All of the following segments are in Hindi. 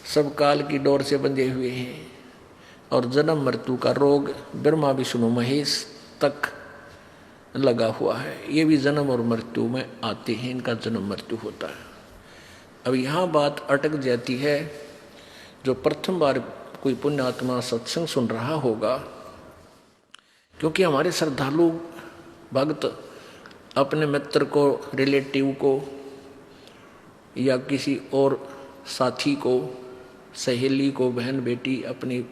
सब काल की डोर से बंधे हुए हैं और जन्म मृत्यु का रोग ब्रह्मा विष्णु महेश तक लगा हुआ है। ये भी जन्म और मृत्यु में आते हैं, इनका जन्म मृत्यु होता है। अब यहाँ बात अटक जाती है, जो प्रथम बार कोई पुण्यात्मा सत्संग सुन रहा होगा, क्योंकि हमारे श्रद्धालु भक्त अपने मित्र को, रिलेटिव को या किसी और साथी को, सहेली को, बहन बेटी, अपनी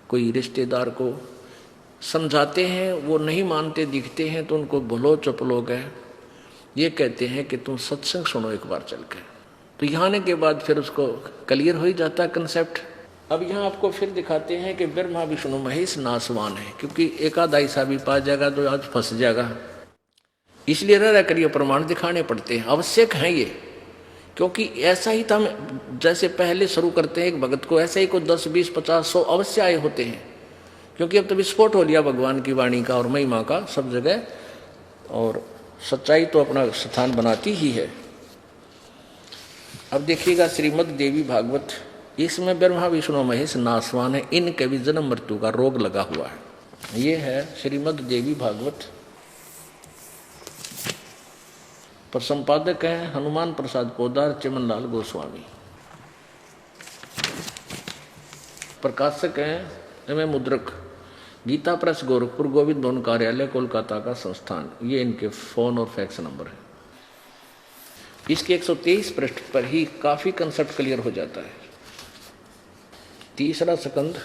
कोई रिश्तेदार को समझाते हैं, वो नहीं मानते दिखते हैं तो उनको भलो चुप लोग हैं, ये कहते हैं कि तुम सत्संग सुनो एक बार चल के। तो यहाँ आने के बाद फिर उसको क्लियर हो ही जाता है कंसेप्ट। अब यहाँ आपको फिर दिखाते हैं कि ब्रह्मा विष्णु महेश नासवान है, क्योंकि एक आधा ऐसा भी पा जाएगा तो आज फंस जाएगा, इसलिए रह करिए प्रमाण दिखाने पड़ते हैं, आवश्यक हैं ये। क्योंकि ऐसा ही था, जैसे पहले शुरू करते हैं एक भगत को, ऐसे ही को 10 20 50 100 अवश्य आए होते हैं, क्योंकि अब तो विस्फोट हो लिया भगवान की वाणी का और महिमा का सब जगह, और सच्चाई तो अपना स्थान बनाती ही है। अब देखिएगा श्रीमद् देवी भागवत, इसमें ब्रह्मा विष्णु महेश नासवान है, इनके भी जन्म मृत्यु का रोग लगा हुआ है। ये है श्रीमद् देवी भागवत, पर संपादक हैं हनुमान प्रसाद पोदार, चिमनलाल गोस्वामी। प्रकाशक हैं एवं मुद्रक गीता प्रेस गोरखपुर, गोविंद भवन कार्यालय कोलकाता का संस्थान। ये इनके फोन और फैक्स नंबर है। इसके 123 पृष्ठ पर ही काफी कंसेप्ट क्लियर हो जाता है। तीसरा स्कंद,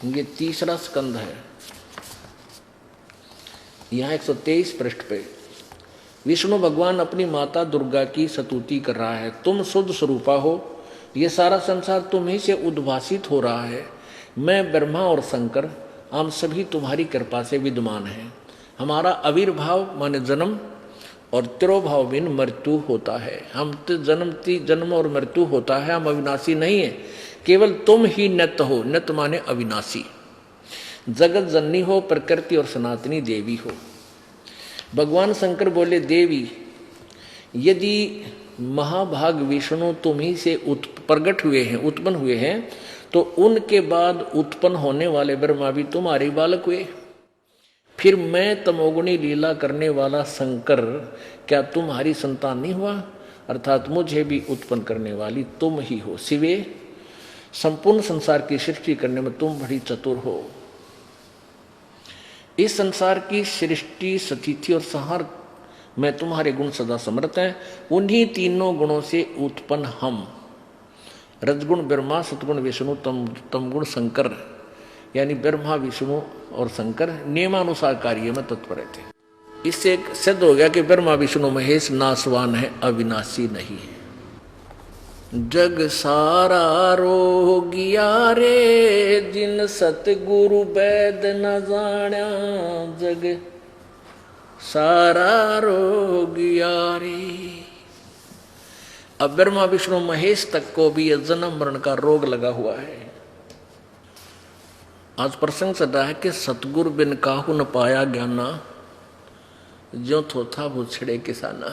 ये तीसरा स्कंद है। यहाँ 123 पृष्ठ पे विष्णु भगवान अपनी माता दुर्गा की स्तुति कर रहा है। तुम शुद्ध स्वरूपा हो, ये सारा संसार तुम्ही से उद्भासित हो रहा है। मैं ब्रह्मा और शंकर हम सभी तुम्हारी कृपा से विद्यमान हैं। हमारा आविर्भाव माने जन्म और तिरोभाव बिन मृत्यु होता है। हम तो जन्म और मृत्यु होता है, हम अविनाशी नहीं है। केवल तुम ही नित्य हो, नित्य माने अविनाशी, जगत जननी हो, प्रकृति और सनातनी देवी हो। भगवान शंकर बोले, देवी यदि महाभाग विष्णु तुम ही से प्रकट हुए हैं, उत्पन्न हुए हैं, तो उनके बाद उत्पन्न होने वाले ब्रह्मा भी तुम्हारे बालक हुए। फिर मैं तमोगुणी लीला करने वाला शंकर क्या तुम्हारी संतान नहीं हुआ? अर्थात मुझे भी उत्पन्न करने वाली तुम ही हो। शिवे, संपूर्ण संसार की सृष्टि करने में तुम बड़ी चतुर हो। इस संसार की सृष्टि, स्थिति और संहार में तुम्हारे गुण सदा समर्थ हैं। उन्हीं तीनों गुणों से उत्पन्न हम, रजगुण ब्रह्मा, सतगुण विष्णु, तमगुण शंकर, यानी ब्रह्मा विष्णु और शंकर नियमानुसार कार्य में तत्पर थे। इससे एक सिद्ध हो गया कि ब्रह्मा विष्णु महेश नासवान है, अविनाशी नहीं है। जग सारा रोगिया रे, जिन सतगुरु वैद न जाण्या। जग सारा रोगिया रे। अब ब्रह्मा विष्णु महेश तक को भी यह जन्म मरण का रोग लगा हुआ है। आज प्रसंग चल रहा है कि सतगुरु बिन काहू न पाया ज्ञाना, ज्यों थोथा भूछड़े किसाना।